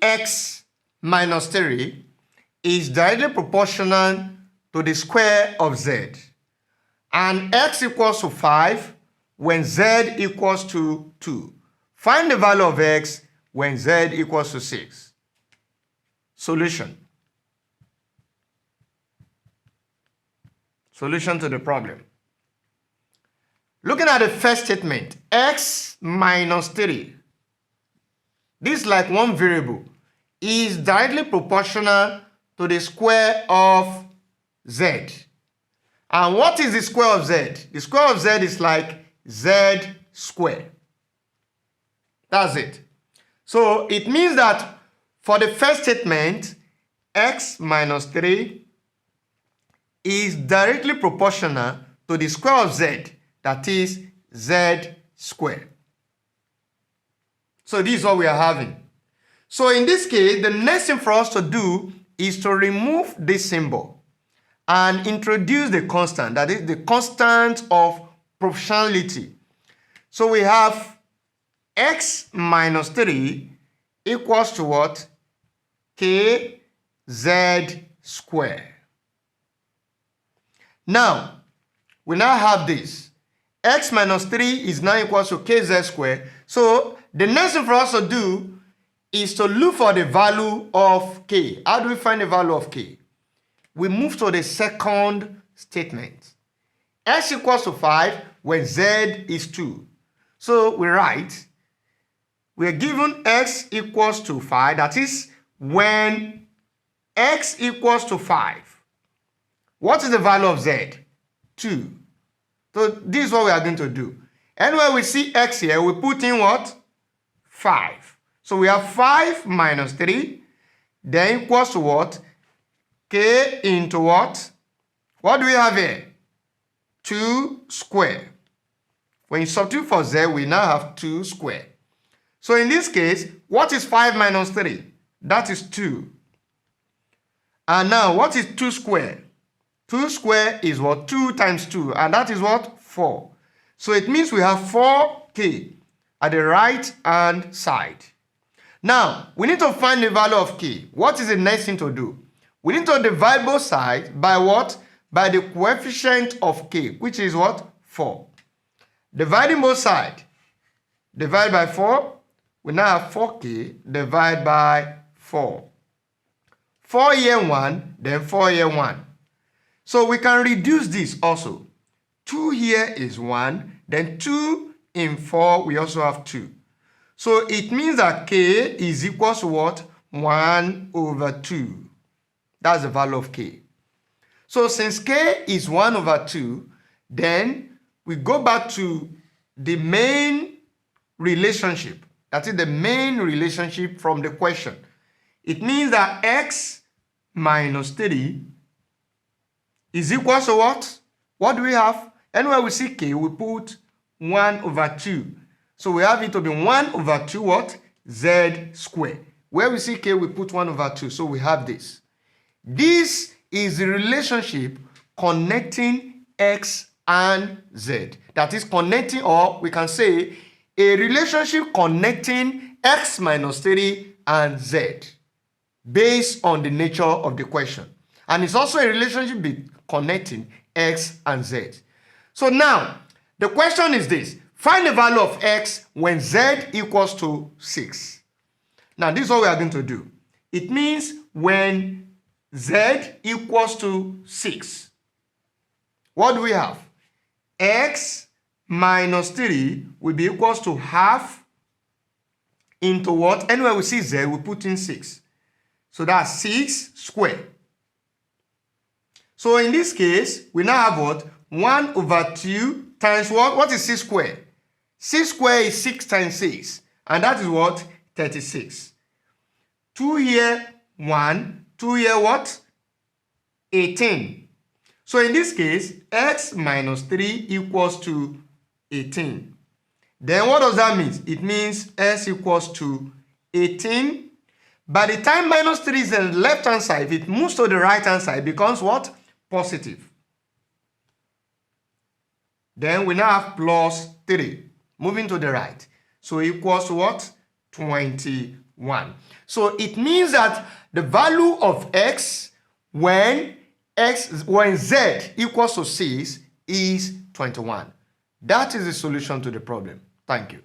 x minus 3 is directly proportional to the square of z, and x equals to 5 when z equals to 2. Find the value of x when z equals to 6. Solution. Solution to the problem. Looking at the first statement, x minus 3, this is like one variable, is directly proportional to the square of z. And what is the square of z? The square of z is like z squared. That's it. So it means that for the first statement, x minus 3 is directly proportional to the square of z, that is z squared. So this is what we are having. So in this case, the next thing for us to do is to remove this symbol and introduce the constant, that is the constant of proportionality. So we have x minus 3 equals to what? Kz squared. Now, we now have this. X minus 3 is now equal to kz squared. So the next thing for us to do is to look for the value of k. How do we find the value of k? We move to the second statement. X equals to 5 when z is 2. So we write, we are given x equals to 5, that is when x equals to 5. What is the value of z? 2. So this is what we are going to do. Anywhere we see x here, we put in what? 5. So we have 5 minus 3, then equals to what? K into what? What do we have here? 2 squared. When you substitute for z, we now have 2 squared. So in this case, what is 5 minus 3? That is 2. And now, what is 2 squared? 2 squared is what? 2 times 2, and that is what? 4. So it means we have 4k at the right hand side. Now, we need to find the value of k. What is the next thing to do? We need to divide both sides by what? By the coefficient of k, which is what? 4. Dividing both sides. Divide by 4. We now have 4k divided by 4. 4 here 1, then 4 here 1. So we can reduce this also. 2 here is 1, then 2 in 4, we also have 2. So it means that k is equal to what? 1 over 2. That's the value of k. So since k is 1 over 2, then we go back to the main relationship. That is the main relationship from the question. It means that x minus 3 is equal to what? What do we have? Anywhere we see k, we put 1 over 2. So we have it to be 1 over 2 what? Z squared. Where we see k, we put 1 over 2. So we have this. This is the relationship connecting x and z. That is connecting, or we can say a relationship connecting x minus 3 and z based on the nature of the question. And it's also a relationship connecting x and z. So now, the question is this. Find the value of x when z equals to 6. Now, this is what we are going to do. It means when z equals to 6. What do we have? X minus 3 will be equals to half into what? Anywhere we see z, we put in 6. So that's 6 squared. So in this case, we now have what? 1 over 2 times what? What is 6 squared? 6 squared is 6 times 6. And that is what? 36. 2 here, 1. 2 here, what? 18. So in this case, x minus 3 equals to 18. Then what does that mean? It means s equals to 18. By the time minus 3 is on the left-hand side, if it moves to the right-hand side, it becomes what? Positive. Then we now have plus 3, moving to the right. So equals to what? 21. 1. So it means that the value of x when z equals to 6 is 21. That is the solution to the problem. Thank you.